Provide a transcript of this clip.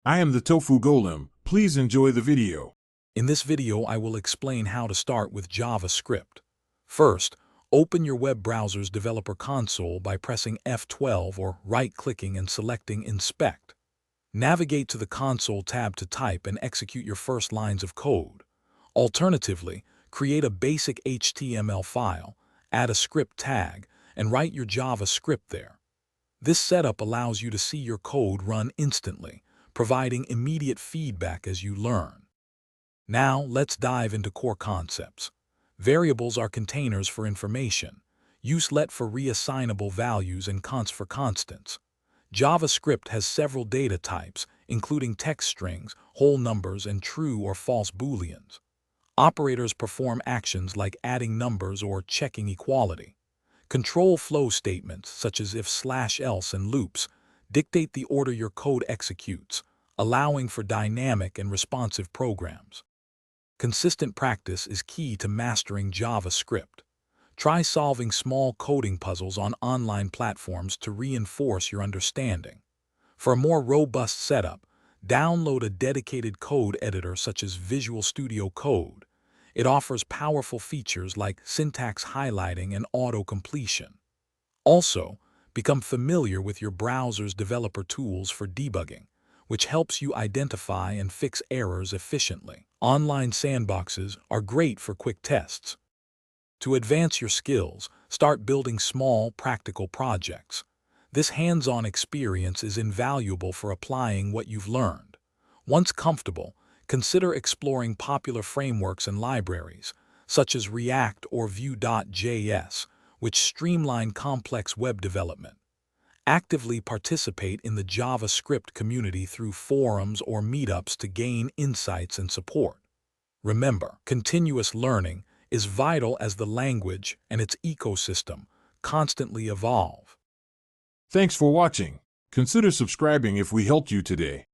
I am the Tofu Golem. Please enjoy the video. In this video, I will explain how to start with JavaScript. First, open your web browser's developer console by pressing F12 or right-clicking and selecting Inspect. Navigate to the console tab to type and execute your first lines of code. Alternatively, create a basic HTML file, add a script tag, and write your JavaScript there. This setup allows you to see your code run instantly, providing immediate feedback as you learn. Now, let's dive into core concepts. Variables are containers for information. Use let for reassignable values and const for constants. JavaScript has several data types, including text strings, whole numbers, and true or false booleans. Operators perform actions like adding numbers or checking equality. Control flow statements, such as if/else and loops, dictate the order your code executes, allowing for dynamic and responsive programs. Consistent practice is key to mastering JavaScript. Try solving small coding puzzles on online platforms to reinforce your understanding. For a more robust setup, download a dedicated code editor such as Visual Studio Code. It offers powerful features like syntax highlighting and auto-completion. Also, become familiar with your browser's developer tools for debugging, which helps you identify and fix errors efficiently. Online sandboxes are great for quick tests. To advance your skills, start building small, practical projects. This hands-on experience is invaluable for applying what you've learned. Once comfortable, consider exploring popular frameworks and libraries, such as React or Vue.js, which streamline complex web development. Actively participate in the JavaScript community through forums or meetups to gain insights and support. Remember, continuous learning is vital as the language and its ecosystem constantly evolve. Thanks for watching. Consider subscribing if we helped you today.